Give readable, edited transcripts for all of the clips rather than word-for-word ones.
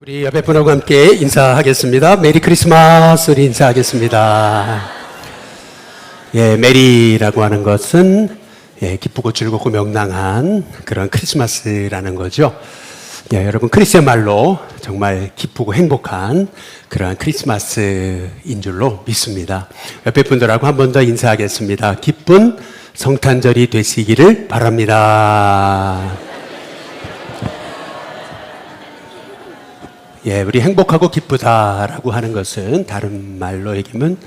우리 옆에 분하고 함께 인사하겠습니다. 메리 크리스마스 우리 인사하겠습니다. 메리라고 하는 것은 기쁘고 즐겁고 명랑한 그런 크리스마스라는 거죠. 여러분 크리스의 말로 정말 기쁘고 행복한 그러한 크리스마스인 줄로 믿습니다. 옆에 분들하고 한 번 더 인사하겠습니다. 기쁜 성탄절이 되시기를 바랍니다. 우리 행복하고 기쁘다라고 하는 것은 다른 말로 얘기하면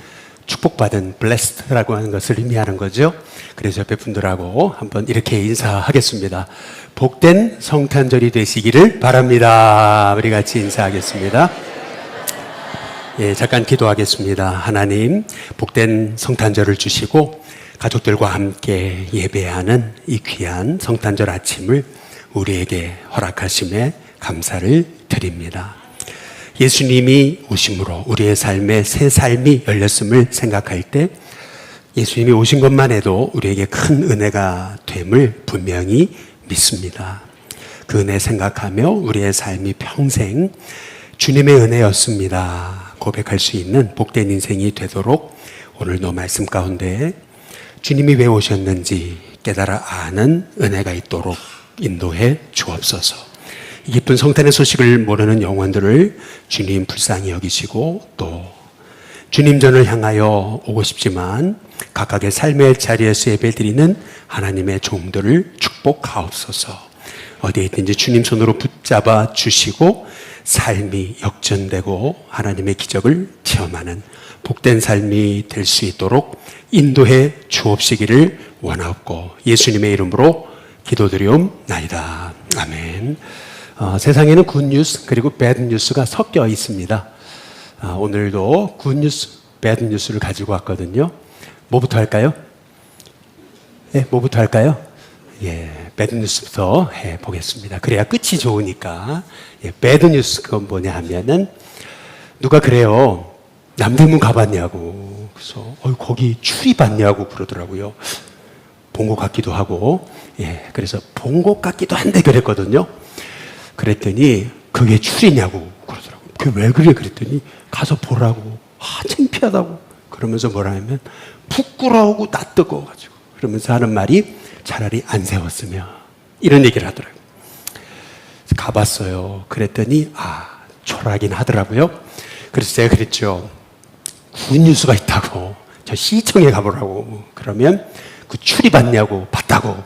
축복받은 blessed라고 하는 것을 의미하는 거죠. 그래서 옆에 분들하고 한번 이렇게 인사하겠습니다. 복된 성탄절이 되시기를 바랍니다. 우리 같이 인사하겠습니다. 잠깐 기도하겠습니다. 하나님, 복된 성탄절을 주시고 가족들과 함께 예배하는 이 귀한 성탄절 아침을 우리에게 허락하심에 감사를 드립니다. 예수님이 오심으로 우리의 삶에 새 삶이 열렸음을 생각할 때 예수님이 오신 것만 해도 우리에게 큰 은혜가 됨을 분명히 믿습니다. 그 은혜 생각하며 우리의 삶이 평생 주님의 은혜였습니다 고백할 수 있는 복된 인생이 되도록 오늘도 말씀 가운데 주님이 왜 오셨는지 깨달아 아는 은혜가 있도록 인도해 주옵소서. 이 기쁜 성탄의 소식을 모르는 영혼들을 주님 불쌍히 여기시고 또 주님 전을 향하여 오고 싶지만 각각의 삶의 자리에서 예배드리는 하나님의 종들을 축복하옵소서. 어디에 있든지 주님 손으로 붙잡아 주시고 삶이 역전되고 하나님의 기적을 체험하는 복된 삶이 될 수 있도록 인도해 주옵시기를 원하옵고 예수님의 이름으로 기도드리옵나이다. 아멘. 세상에는 굿뉴스 그리고 배드뉴스가 섞여 있습니다. 오늘도 굿뉴스, 배드뉴스를 가지고 왔거든요. 뭐부터 할까요? 뭐부터 할까요? 배드뉴스부터 해보겠습니다. 그래야 끝이 좋으니까. 배드뉴스 그건 뭐냐 하면은 누가 그래요. 남대문 가봤냐고. 그래서 거기 추리 봤냐고 그러더라고요. 본 것 같기도 하고. 그래서 본 것 같기도 한데 그랬거든요. 그랬더니 그게 추리냐고 그러더라고요. 그게 왜 그래 그랬더니 가서 보라고. 창피하다고. 그러면서 뭐라 하면 부끄러우고 낯뜨거워가지고 그러면서 하는 말이 차라리 안 세웠으면 이런 얘기를 하더라고요. 그래서 가봤어요. 그랬더니 초라하긴 하더라고요. 그래서 제가 그랬죠. 굿뉴스가 있다고 저 시청에 가보라고. 그러면 그 추리 봤냐고. 봤다고.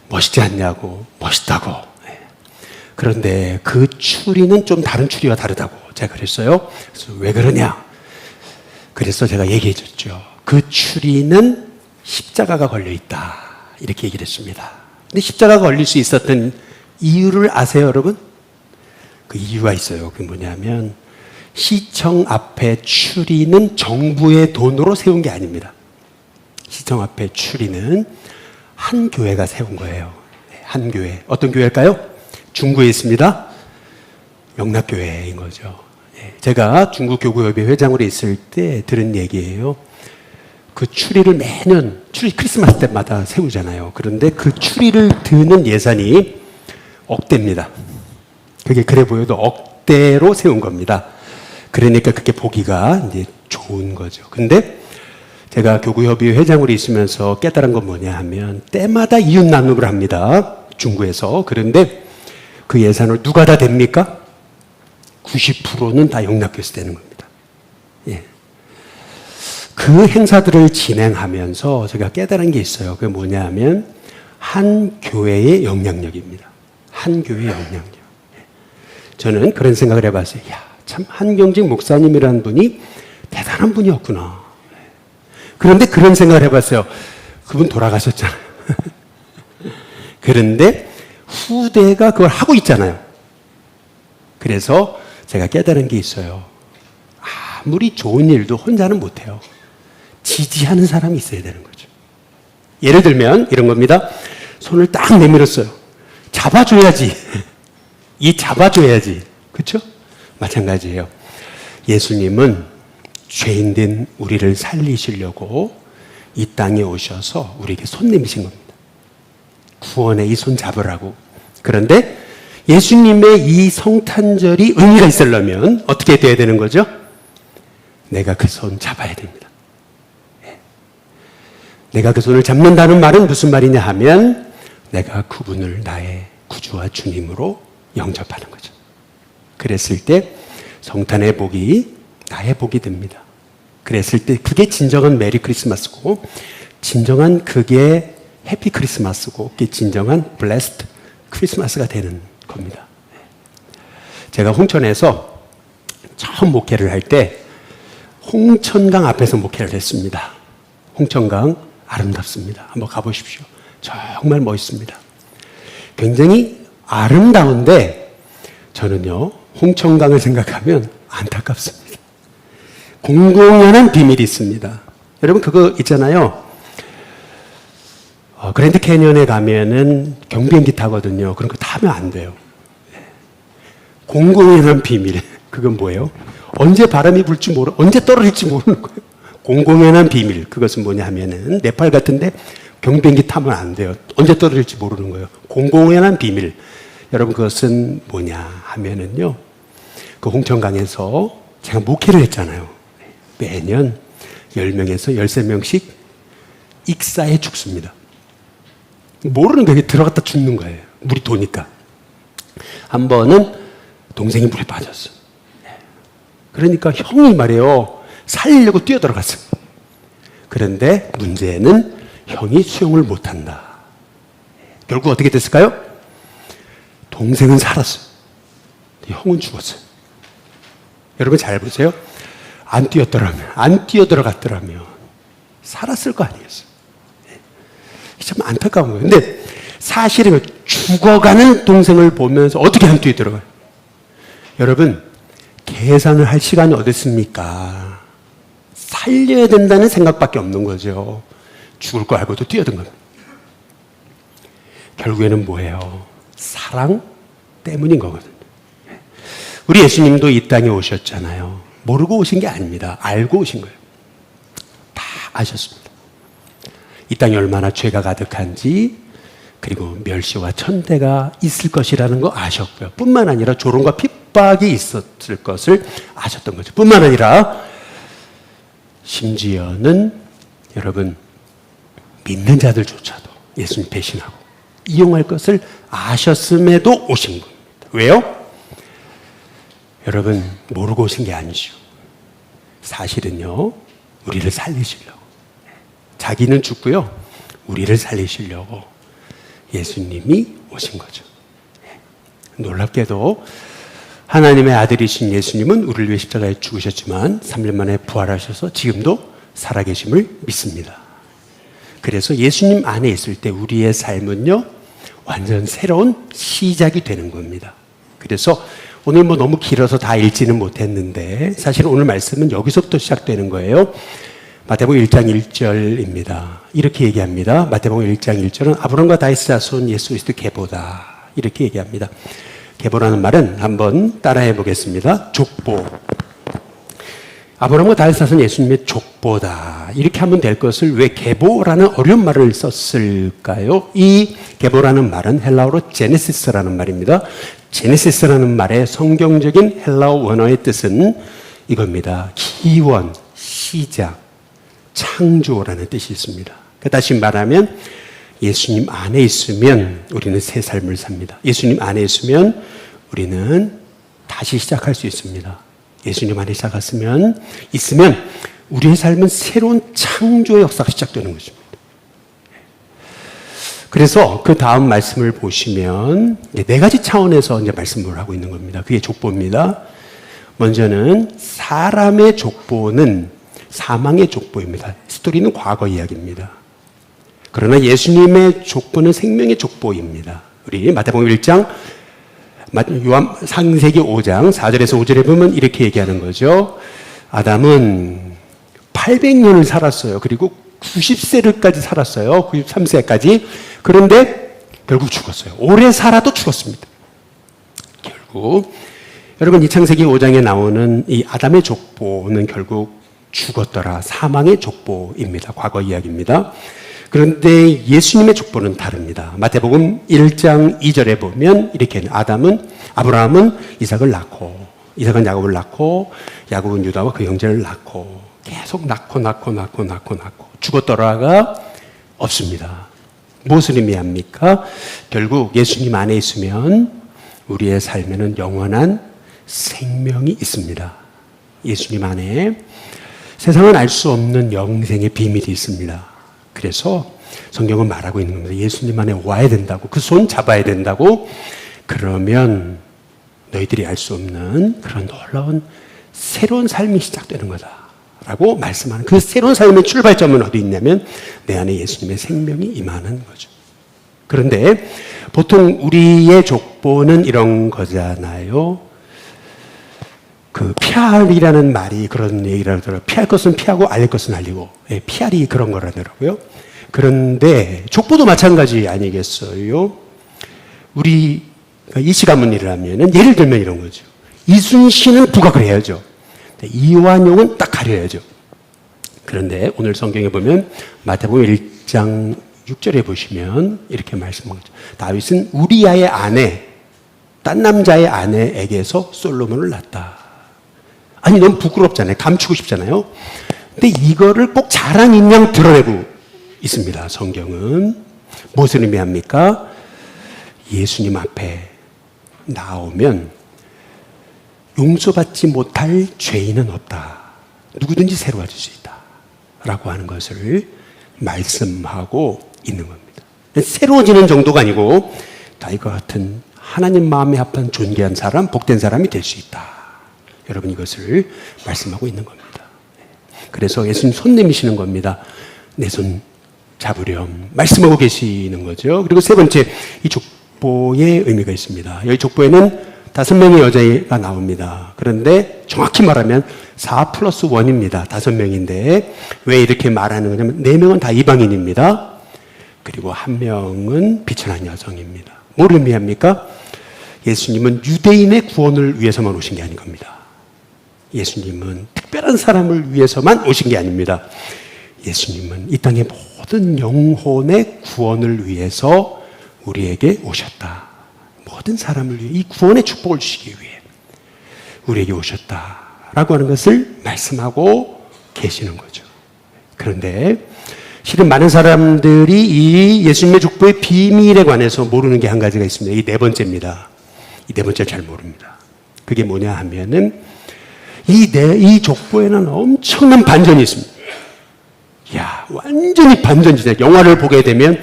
멋있지 않냐고. 멋있다고. 그런데 그 추리는 좀 다른 추리와 다르다고 제가 그랬어요. 그래서 왜 그러냐? 그래서 제가 얘기해 줬죠. 그 추리는 십자가가 걸려 있다. 이렇게 얘기를 했습니다. 근데 십자가가 걸릴 수 있었던 이유를 아세요, 여러분? 그 이유가 있어요. 그게 뭐냐면 시청 앞에 추리는 정부의 돈으로 세운 게 아닙니다. 시청 앞에 추리는 한 교회가 세운 거예요. 한 교회. 어떤 교회일까요? 중구에 있습니다. 영락교회인 거죠. 제가 중국 교구협의 회장으로 있을 때 들은 얘기예요. 그 추리를 매년 크리스마스 때마다 세우잖아요. 그런데 그 추리를 드는 예산이 억대입니다. 그게 그래 보여도 억대로 세운 겁니다. 그러니까 그게 보기가 이제 좋은 거죠. 근데 제가 교구협의 회장으로 있으면서 깨달은 건 뭐냐 하면 때마다 이웃 나눔을 합니다. 중구에서. 그런데 그 예산을 누가 다 됩니까? 90%는 다 영락교에서 되는 겁니다. 그 행사들을 진행하면서 제가 깨달은 게 있어요. 그게 뭐냐 하면 한 교회의 영향력입니다. 한 교회의 영향력. 저는 그런 생각을 해봤어요. 참 한경직 목사님이라는 분이 대단한 분이었구나. 그런데 그런 생각을 해봤어요. 그분 돌아가셨잖아요. 그런데 후대가 그걸 하고 있잖아요. 그래서 제가 깨달은 게 있어요. 아무리 좋은 일도 혼자는 못해요. 지지하는 사람이 있어야 되는 거죠. 예를 들면 이런 겁니다. 손을 딱 내밀었어요. 잡아줘야지. 잡아줘야지. 그렇죠? 마찬가지예요. 예수님은 죄인된 우리를 살리시려고 이 땅에 오셔서 우리에게 손 내미신 겁니다. 구원의 이 손 잡으라고. 그런데 예수님의 이 성탄절이 의미가 있으려면 어떻게 돼야 되는 거죠? 내가 그 손 잡아야 됩니다. 내가 그 손을 잡는다는 말은 무슨 말이냐 하면 내가 그분을 나의 구주와 주님으로 영접하는 거죠. 그랬을 때 성탄의 복이 나의 복이 됩니다. 그랬을 때 그게 진정한 메리 크리스마스고 진정한 그게 해피 크리스마스고 그게 진정한 블레스드 크리스마스가 되는 겁니다. 제가 홍천에서 처음 목회를 할 때 홍천강 앞에서 목회를 했습니다. 홍천강 아름답습니다. 한번 가보십시오. 정말 멋있습니다. 굉장히 아름다운데 저는요 홍천강을 생각하면 안타깝습니다. 공공연한 비밀이 있습니다. 여러분 그거 있잖아요. 그랜드 캐니언에 가면은 경비행기 타거든요. 그런 거 타면 안 돼요. 공공연한 비밀. 그건 뭐예요? 언제 바람이 불지 언제 떨어질지 모르는 거예요. 공공연한 비밀. 그것은 뭐냐 하면은 네팔 같은데 경비행기 타면 안 돼요. 언제 떨어질지 모르는 거예요. 공공연한 비밀. 여러분 그것은 뭐냐 하면은요. 그 홍천강에서 제가 목회를 했잖아요. 매년 10명에서 13명씩 익사해 죽습니다. 모르는 거에 들어갔다 죽는 거예요. 물이 도니까. 한 번은 동생이 물에 빠졌어. 그러니까 형이 말해요. 살리려고 뛰어들어갔어요. 그런데 문제는 형이 수영을 못한다. 결국 어떻게 됐을까요? 동생은 살았어요. 형은 죽었어요. 여러분 잘 보세요. 안 뛰어들어갔더라면 살았을 거 아니겠어요. 참 안타까운 거예요. 근데 사실은 죽어가는 동생을 보면서 어떻게 안 뛰어들어가요? 여러분 계산을 할 시간이 어디 있습니까? 살려야 된다는 생각밖에 없는 거죠. 죽을 거 알고도 뛰어든 겁니다. 결국에는 뭐예요? 사랑 때문인 거거든요. 우리 예수님도 이 땅에 오셨잖아요. 모르고 오신 게 아닙니다. 알고 오신 거예요. 다 아셨습니다. 이 땅에 얼마나 죄가 가득한지 그리고 멸시와 천대가 있을 것이라는 거 아셨고요. 뿐만 아니라 조롱과 핍박이 있었을 것을 아셨던 거죠. 뿐만 아니라 심지어는 여러분 믿는 자들조차도 예수님 배신하고 이용할 것을 아셨음에도 오신 겁니다. 왜요? 여러분 모르고 오신 게 아니죠. 사실은요 우리를 살리시려고 자기는 죽고요 우리를 살리시려고 예수님이 오신 거죠. 놀랍게도 하나님의 아들이신 예수님은 우리를 위해 십자가에 죽으셨지만 3일 만에 부활하셔서 지금도 살아계심을 믿습니다. 그래서 예수님 안에 있을 때 우리의 삶은요 완전 새로운 시작이 되는 겁니다. 그래서 오늘 너무 길어서 다 읽지는 못했는데 사실 오늘 말씀은 여기서부터 시작되는 거예요. 마태복음 1장 1절입니다. 이렇게 얘기합니다. 마태복음 1장 1절은 아브라함과 다윗의 자손 예수 그리스도 계보다 이렇게 얘기합니다. 계보라는 말은 한번 따라해 보겠습니다. 족보. 아브라함과 다윗의 자손 예수님의 족보다 이렇게 하면 될 것을 왜 계보라는 어려운 말을 썼을까요? 이 계보라는 말은 헬라어로 제네시스라는 말입니다. 제네시스라는 말의 성경적인 헬라어 원어의 뜻은 이겁니다. 기원, 시작, 창조라는 뜻이 있습니다. 다시 말하면 예수님 안에 있으면 우리는 새 삶을 삽니다. 예수님 안에 있으면 우리는 다시 시작할 수 있습니다. 예수님 안에 있으면 우리의 삶은 새로운 창조의 역사가 시작되는 것입니다. 그래서 그 다음 말씀을 보시면 네 가지 차원에서 이제 말씀을 하고 있는 겁니다. 그게 족보입니다. 먼저는 사람의 족보는 사망의 족보입니다. 스토리는 과거 이야기입니다. 그러나 예수님의 족보는 생명의 족보입니다. 우리 마태복음 1장, 창세기 5장 4절에서 5절에 보면 이렇게 얘기하는 거죠. 아담은 800년을 살았어요. 그리고 90세를까지 살았어요. 93세까지. 그런데 결국 죽었어요. 오래 살아도 죽었습니다. 결국 여러분 이 창세기 5장에 나오는 이 아담의 족보는 결국 죽었더라. 사망의 족보입니다. 과거 이야기입니다. 그런데 예수님의 족보는 다릅니다. 마태복음 1장 2절에 보면 이렇게 아브라함은 이삭을 낳고, 이삭은 야곱을 낳고, 야곱은 유다와 그 형제를 낳고, 계속 낳고 죽었더라가 없습니다. 무엇을 의미합니까? 결국 예수님 안에 있으면 우리의 삶에는 영원한 생명이 있습니다. 예수님 안에 세상은 알 수 없는 영생의 비밀이 있습니다. 그래서 성경은 말하고 있는 겁니다. 예수님 안에 와야 된다고, 그 손 잡아야 된다고. 그러면 너희들이 알 수 없는 그런 놀라운 새로운 삶이 시작되는 거다 라고 말씀하는, 그 새로운 삶의 출발점은 어디 있냐면 내 안에 예수님의 생명이 임하는 거죠. 그런데 보통 우리의 족보는 이런 거잖아요. 그 PR이라는 말이 그런 얘기를 하더라고요. 피할 것은 피하고 알릴 것은 알리고. PR이 그런 거라더라고요. 그런데 족보도 마찬가지 아니겠어요? 우리 이씨 가문이를 하면은 예를 들면 이런 거죠. 이순신은 부각을 해야죠. 이완용은 딱 가려야죠. 그런데 오늘 성경에 보면 마태복음 1장 6절에 보시면 이렇게 말씀하죠. 다윗은 우리아의 아내, 딴 남자의 아내에게서 솔로몬을 낳았다. 아니, 너무 부끄럽잖아요. 감추고 싶잖아요. 근데 이거를 꼭 자랑인 양 드러내고 있습니다. 성경은. 무엇을 의미합니까? 예수님 앞에 나오면 용서받지 못할 죄인은 없다. 누구든지 새로워질 수 있다. 라고 하는 것을 말씀하고 있는 겁니다. 새로워지는 정도가 아니고 다윗과 같은 하나님 마음에 합한 존귀한 사람, 복된 사람이 될 수 있다. 여러분, 이것을 말씀하고 있는 겁니다. 그래서 예수님 손 내미시는 겁니다. 내 손 잡으렴 말씀하고 계시는 거죠. 그리고 세 번째, 이 족보의 의미가 있습니다. 여기 족보에는 5명의 여자가 나옵니다. 그런데 정확히 말하면 4+1입니다. 5명인데 왜 이렇게 말하는 거냐면 4명은 다 이방인입니다. 그리고 1명은 비천한 여성입니다. 뭘 의미합니까? 예수님은 유대인의 구원을 위해서만 오신 게 아닌 겁니다. 예수님은 특별한 사람을 위해서만 오신 게 아닙니다. 예수님은 이 땅의 모든 영혼의 구원을 위해서 우리에게 오셨다. 모든 사람을 위해 이 구원의 축복을 주시기 위해 우리에게 오셨다라고 하는 것을 말씀하고 계시는 거죠. 그런데 실은 많은 사람들이 이 예수님의 족보의 비밀에 관해서 모르는 게 한 가지가 있습니다. 이 네 번째입니다. 이 네 번째를 잘 모릅니다. 그게 뭐냐 하면은 이 족보에는 엄청난 반전이 있습니다. 이야, 완전히 반전이죠. 영화를 보게 되면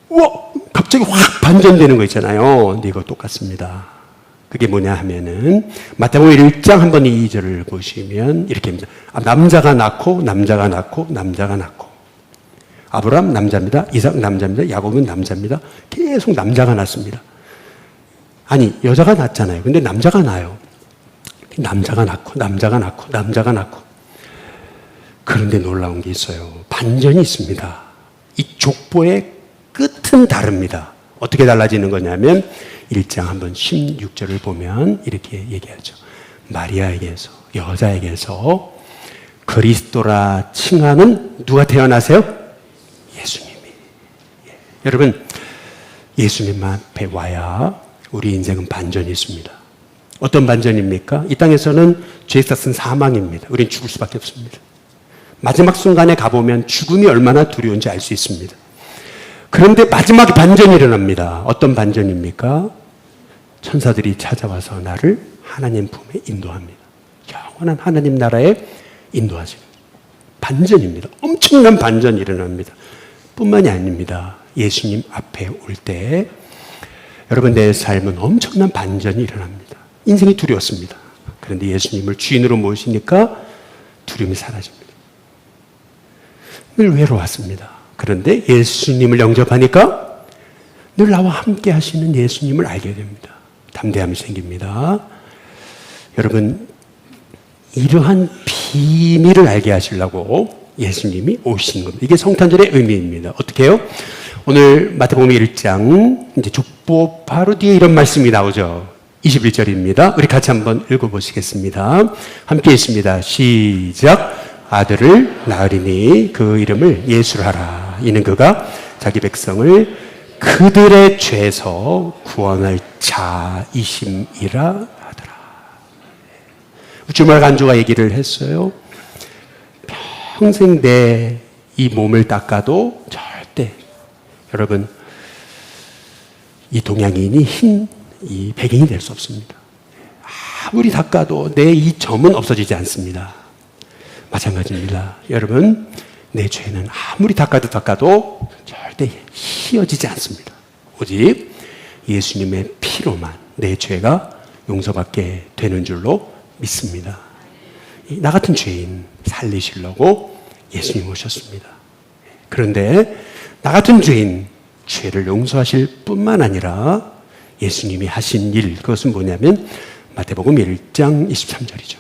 우와, 갑자기 확 반전되는 거 있잖아요. 근데 이거 똑같습니다. 그게 뭐냐 하면은 마태복음 1장 한번 2절을 보시면 이렇게 합니다. 남자가 낳고 아브라함 남자입니다. 이삭 남자입니다. 야곱은 남자입니다. 계속 남자가 낳습니다. 아니, 여자가 낳잖아요. 근데 남자가 낳아요. 남자가 낳고. 그런데 놀라운 게 있어요. 반전이 있습니다. 이 족보의 끝은 다릅니다. 어떻게 달라지는 거냐면 1장 한번 16절을 보면 이렇게 얘기하죠. 마리아에게서, 여자에게서 그리스도라 칭하는 누가 태어나세요? 예수님이. 예. 여러분, 예수님 앞에 와야 우리 인생은 반전이 있습니다. 어떤 반전입니까? 이 땅에서는 죄의 값은 사망입니다. 우린 죽을 수밖에 없습니다. 마지막 순간에 가보면 죽음이 얼마나 두려운지 알 수 있습니다. 그런데 마지막에 반전이 일어납니다. 어떤 반전입니까? 천사들이 찾아와서 나를 하나님 품에 인도합니다. 영원한 하나님 나라에 인도하시는 반전입니다. 엄청난 반전이 일어납니다. 뿐만이 아닙니다. 예수님 앞에 올 때 여러분, 내 삶은 엄청난 반전이 일어납니다. 인생이 두려웠습니다. 그런데 예수님을 주인으로 모시니까 두려움이 사라집니다. 늘 외로웠습니다. 그런데 예수님을 영접하니까 늘 나와 함께 하시는 예수님을 알게 됩니다. 담대함이 생깁니다. 여러분, 이러한 비밀을 알게 하시려고 예수님이 오신 겁니다. 이게 성탄절의 의미입니다. 어떻게 해요? 오늘 마태복음 1장 이제 족보 바로 뒤에 이런 말씀이 나오죠. 21절입니다. 우리 같이 한번 읽어보시겠습니다. 함께 있습니다. 시작. 아들을 낳으리니 그 이름을 예수라 하라. 하더라. 이는 그가 자기 백성을 그들의 죄에서 구원할 자이심이라 하더라. 주말 간주가 얘기를 했어요. 평생 내 이 몸을 닦아도 절대, 여러분, 이 동양인이 흰 이 백인이 될 수 없습니다. 아무리 닦아도 내 이 점은 없어지지 않습니다. 마찬가지입니다. 여러분, 내 죄는 아무리 닦아도 절대 휘어지지 않습니다. 오직 예수님의 피로만 내 죄가 용서받게 되는 줄로 믿습니다. 나 같은 죄인 살리시려고 예수님 오셨습니다. 그런데 나 같은 죄인 죄를 용서하실 뿐만 아니라 예수님이 하신 일, 그것은 뭐냐면 마태복음 1장 23절이죠.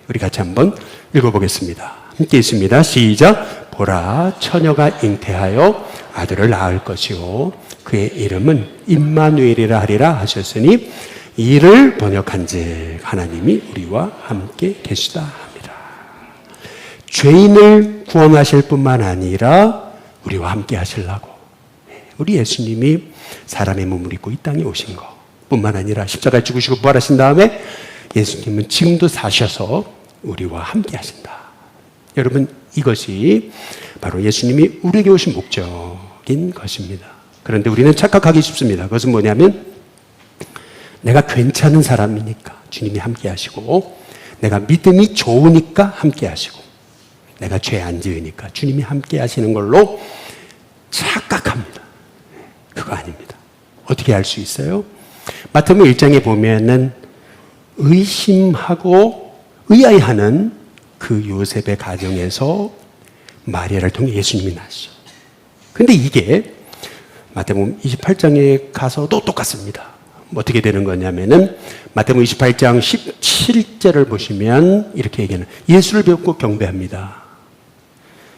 우리 같이 한번 읽어보겠습니다. 함께 있습니다. 시작. 보라, 처녀가 잉태하여 아들을 낳을 것이요 그의 이름은 임마누엘이라 하리라 하셨으니 이를 번역한즉 하나님이 우리와 함께 계시다 합니다. 죄인을 구원하실 뿐만 아니라 우리와 함께 하시려고 우리 예수님이 사람의 몸을 입고 이 땅에 오신 것 뿐만 아니라 십자가에 죽으시고 부활하신 다음에 예수님은 지금도 사셔서 우리와 함께 하신다. 여러분, 이것이 바로 예수님이 우리에게 오신 목적인 것입니다. 그런데 우리는 착각하기 쉽습니다. 그것은 뭐냐면 내가 괜찮은 사람이니까 주님이 함께 하시고 내가 믿음이 좋으니까 함께 하시고 내가 죄 안 지으니까 주님이 함께 하시는 걸로 착각합니다. 그거 아닙니다. 어떻게 알 수 있어요? 마태복음 1장에 보면은 의심하고 의아해하는 그 요셉의 가정에서 마리아를 통해 예수님이 나시죠. 근데 이게 마태복음 28장에 가서도 똑같습니다. 어떻게 되는 거냐면은 마태복음 28장 17절을 보시면 이렇게 얘기하는 예수를 배웠고 경배합니다.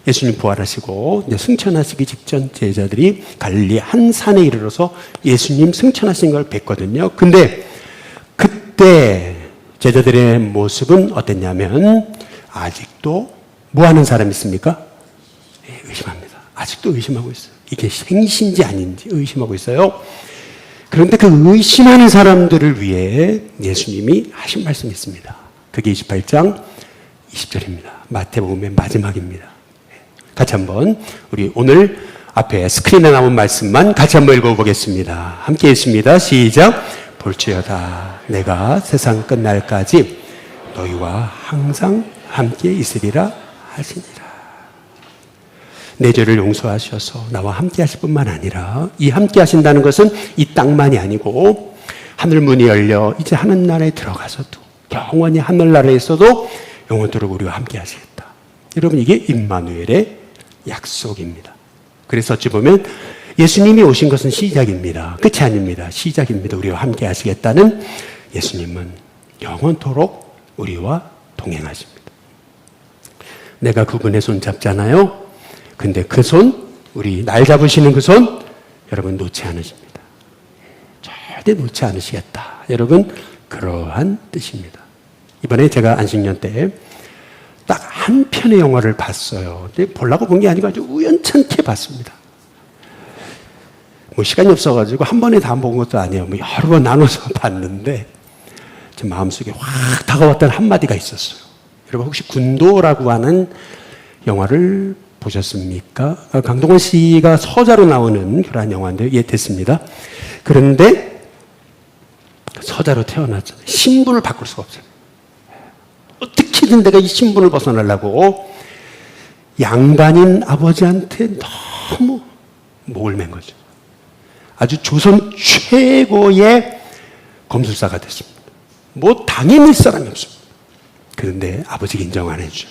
예수님 부활하시고 이제 승천하시기 직전 제자들이 갈릴리 한 산에 이르러서 예수님 승천하신 걸 뵀거든요. 근데 그때 제자들의 모습은 어땠냐면 아직도 뭐 하는 사람이 있습니까? 의심합니다. 아직도 의심하고 있어요. 이게 생신지 아닌지 의심하고 있어요. 그런데 그 의심하는 사람들을 위해 예수님이 하신 말씀이 있습니다. 그게 28장 20절입니다. 마태복음의 마지막입니다. 같이 한번 우리 오늘 앞에 스크린에 나온 말씀만 같이 한번 읽어보겠습니다. 함께 읽습니다. 시작. 볼지어다 내가 세상 끝날까지 너희와 항상 함께 있으리라 하시니라. 내 죄를 용서하셔서 나와 함께 하실 뿐만 아니라 이 함께 하신다는 것은 이 땅만이 아니고 하늘문이 열려 이제 하늘나라에 들어가서도 영원히 하늘나라에 있어도 영원토록 우리와 함께 하시겠다. 여러분, 이게 임마누엘의 약속입니다. 그래서 어찌 보면 예수님이 오신 것은 시작입니다. 끝이 아닙니다. 시작입니다. 우리와 함께 하시겠다는 예수님은 영원토록 우리와 동행하십니다. 내가 그분의 손 잡잖아요. 근데 그 손, 우리 날 잡으시는 그 손, 여러분 놓지 않으십니다. 절대 놓지 않으시겠다. 여러분, 그러한 뜻입니다. 이번에 제가 안식년 때 딱 한 편의 영화를 봤어요. 근데 보려고 본 게 아니고 아주 우연찮게 봤습니다. 뭐 시간이 없어가지고 한 번에 다 본 것도 아니에요. 뭐 여러 번 나눠서 봤는데 제 마음속에 확 다가왔던 한마디가 있었어요. 여러분, 혹시 군도라고 하는 영화를 보셨습니까? 강동원 씨가 서자로 나오는 그러한 영화인데요. 예, 됐습니다. 그런데 서자로 태어났잖아요. 신분을 바꿀 수가 없어요. 어떻게든 내가 이 신분을 벗어나려고 양반인 아버지한테 너무 목을 맨 거죠. 아주 조선 최고의 검술사가 됐습니다. 뭐 당해낼 사람이 없습니다. 그런데 아버지가 인정 안 해주죠.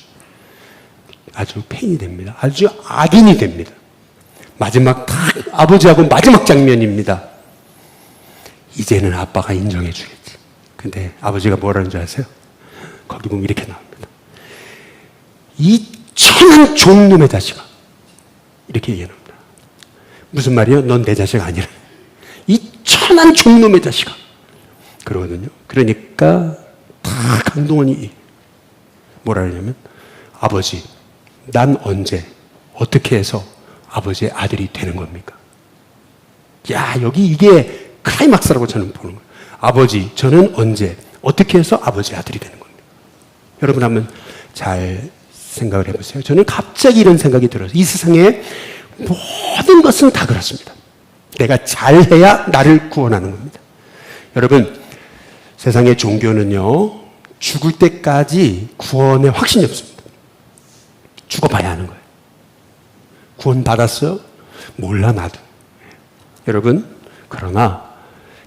아주 폐인이 됩니다. 아주 악인이 됩니다. 마지막 딱 아버지하고 마지막 장면입니다. 이제는 아빠가 인정해 주겠지. 근데 아버지가 뭐라는 줄 아세요? 거기 보면 이렇게 나옵니다. 이 천한 종놈의 자식아. 이렇게 얘기합니다. 무슨 말이에요? 넌 내 자식 아니라. 이 천한 종놈의 자식아. 그러거든요. 그러니까 다 강동원이 뭐라 그러냐면 아버지, 난 언제 어떻게 해서 아버지의 아들이 되는 겁니까? 야, 여기 이게 클라이막스라고 저는 보는 거예요. 아버지, 저는 언제, 어떻게 해서 아버지의 아들이 되는 겁니까? 여러분 한번 잘 생각을 해보세요. 저는 갑자기 이런 생각이 들어서 이 세상에 모든 것은 다 그렇습니다. 내가 잘해야 나를 구원하는 겁니다. 여러분, 세상의 종교는요, 죽을 때까지 구원의 확신이 없습니다. 죽어봐야 하는 거예요. 구원 받았어요? 몰라, 나도. 여러분, 그러나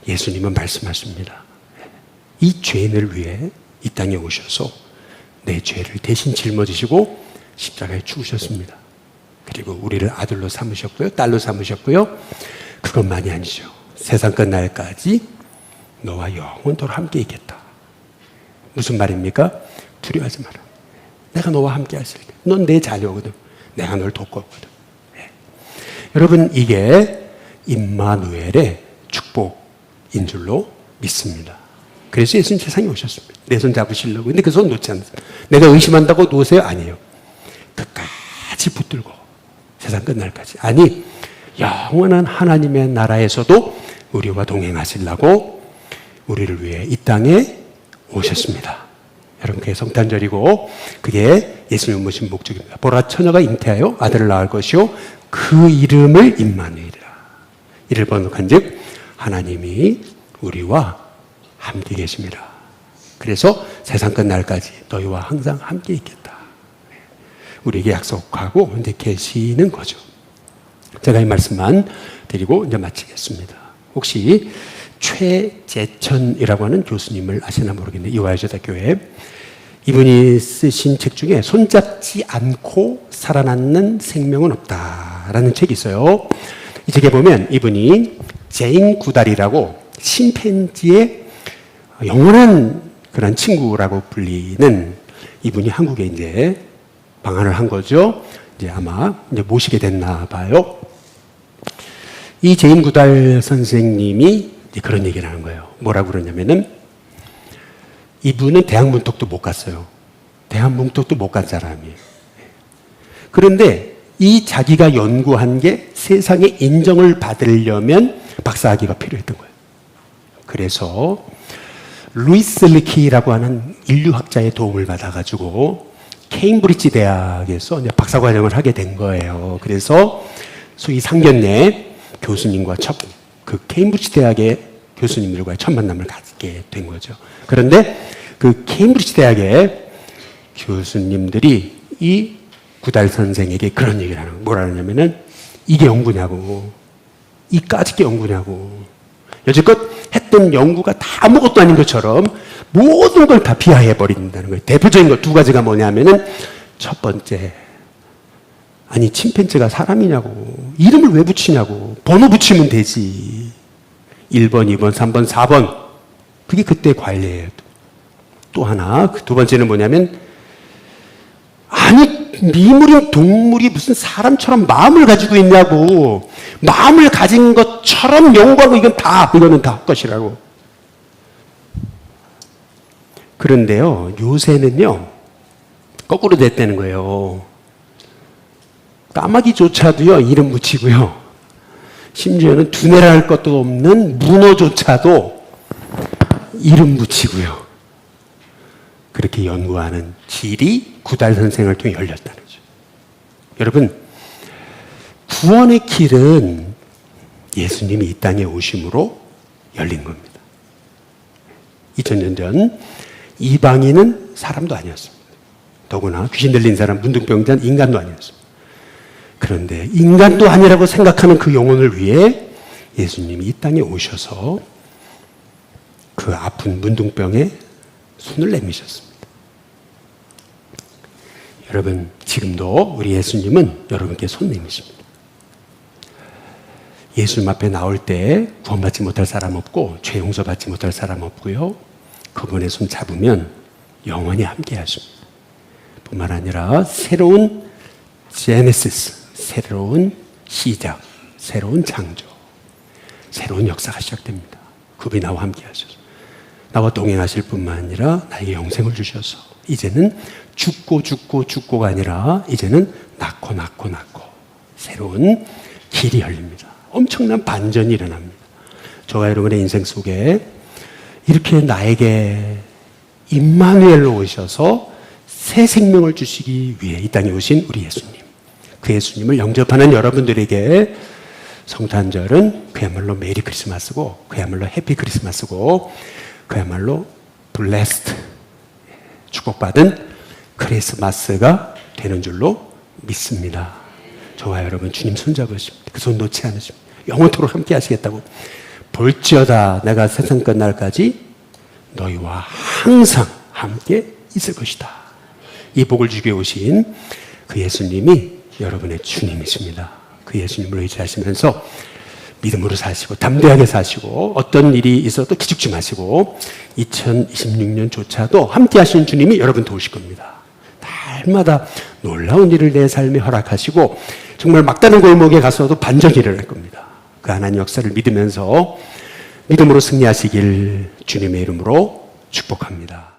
예수님은 말씀하십니다. 이 죄인을 위해 이 땅에 오셔서 내 죄를 대신 짊어지시고 십자가에 죽으셨습니다. 그리고 우리를 아들로 삼으셨고요, 딸로 삼으셨고요. 그것만이 아니죠. 세상 끝날까지 너와 영원토록 함께 있겠다. 무슨 말입니까? 두려워하지 마라. 내가 너와 함께 하실게. 넌 내 자녀거든. 내가 널 돕고 있거든. 네. 여러분, 이게 임마누엘의 축복인 줄로 믿습니다. 그래서 예수님 세상에 오셨습니다. 내 손 잡으시려고. 근데 그 손 놓지 않습니다. 내가 의심한다고 놓으세요? 아니에요. 끝까지 붙들고 세상 끝날까지. 아니, 영원한 하나님의 나라에서도 우리와 동행하시려고 우리를 위해 이 땅에 오셨습니다. 여러분, 그게 성탄절이고 그게 예수님 모신 목적입니다. 보라, 처녀가 잉태하여 아들을 낳을 것이요 그 이름을 임마누엘이라. 이를 번역한즉 하나님이 우리와 함께 계십니다. 그래서 세상 끝날까지 너희와 항상 함께 있겠다. 우리에게 약속하고 이제 계시는 거죠. 제가 이 말씀만 드리고 이제 마치겠습니다. 혹시 최재천이라고 하는 교수님을 아시나 모르겠네요. 이화여자대교회. 이분이 쓰신 책 중에 손잡지 않고 살아남는 생명은 없다라는 책이 있어요. 이 책에 보면 이분이 제인 구달이라고 심팬지의 영원한 그런 친구라고 불리는 이분이 한국에 이제 방한을 한 거죠. 이제 아마 이제 모시게 됐나 봐요. 이 제인 구달 선생님이 이제 그런 얘기를 하는 거예요. 뭐라고 그러냐면은 이분은 대학문턱도 못 갔어요. 대학문턱도 못 간 사람이에요. 그런데 이 자기가 연구한 게 세상에 인정을 받으려면 박사학위가 필요했던 거예요. 그래서 루이스 리키라고 하는 인류학자의 도움을 받아가지고 케임브리지 대학에서 이제 박사과정을 하게 된 거예요. 그래서 소위 상견례 교수님과 그 케임브리지 대학의 교수님들과의 첫 만남을 갖게 된 거죠. 그런데 그 케임브리지 대학의 교수님들이 이 구달 선생에게 그런 얘기를 하는 거예요. 뭐라 하냐면은 이게 연구냐고, 이까짓 게 연구냐고. 여지껏 했던 연구가 다 아무것도 아닌 것처럼 모든 걸 다 비하해 버린다는 거예요. 대표적인 것 두 가지가 뭐냐면은 첫 번째, 아니 침팬지가 사람이냐고, 이름을 왜 붙이냐고, 번호 붙이면 되지. 1번, 2번, 3번, 4번. 그게 그때 관례예요. 또 하나, 그 두 번째는 뭐냐면, 아니, 미물인 동물이 무슨 사람처럼 마음을 가지고 있냐고. 마음을 가진 것처럼 연구하고 이거는 다 헛것이라고. 그런데요, 요새는요, 거꾸로 됐다는 거예요. 까마귀조차도요, 이름 붙이고요. 심지어는 두뇌라 할 것도 없는 문어조차도 이름 붙이고요. 그렇게 연구하는 길이 구달 선생을 통해 열렸다는 거죠. 여러분, 구원의 길은 예수님이 이 땅에 오심으로 열린 겁니다. 2000년 전 이방인은 사람도 아니었습니다. 더구나 귀신 들린 사람, 문둥병자는 인간도 아니었습니다. 그런데 인간도 아니라고 생각하는 그 영혼을 위해 예수님이 이 땅에 오셔서 그 아픈 문둥병에 손을 내미셨습니다. 여러분, 지금도 우리 예수님은 여러분께 손 내미십니다. 예수님 앞에 나올 때 구원받지 못할 사람 없고 죄 용서받지 못할 사람 없고요. 그분의 손 잡으면 영원히 함께 하십니다. 뿐만 아니라 새로운 제네시스, 새로운 시작, 새로운 창조, 새로운 역사가 시작됩니다. 그분이 나와 함께 하셔서 나와 동행하실 뿐만 아니라 나에게 영생을 주셔서 이제는 죽고가 아니라 이제는 낳고 새로운 길이 열립니다. 엄청난 반전이 일어납니다. 저와 여러분의 인생 속에 이렇게 나에게 임마누엘로 오셔서 새 생명을 주시기 위해 이 땅에 오신 우리 예수님. 그 예수님을 영접하는 여러분들에게 성탄절은 그야말로 메리 크리스마스고, 그야말로 해피 크리스마스고, 그야말로 블레스트, 축복받은 크리스마스가 되는 줄로 믿습니다. 저와 여러분 주님 손잡으십니다. 그 손 놓지 않으십니다. 영원토록 함께 하시겠다고. 볼지어다 내가 세상 끝날까지 너희와 항상 함께 있을 것이다. 이 복을 주게 오신 그 예수님이 여러분의 주님이십니다. 그 예수님을 의지하시면서 믿음으로 사시고 담대하게 사시고 어떤 일이 있어도 기죽지 마시고 2026년조차도 함께 하시는 주님이 여러분 도우실 겁니다. 날마다 놀라운 일을 내 삶에 허락하시고 정말 막다른 골목에 가서도 반전이 일어날 겁니다. 그 하나님 역사를 믿으면서 믿음으로 승리하시길 주님의 이름으로 축복합니다.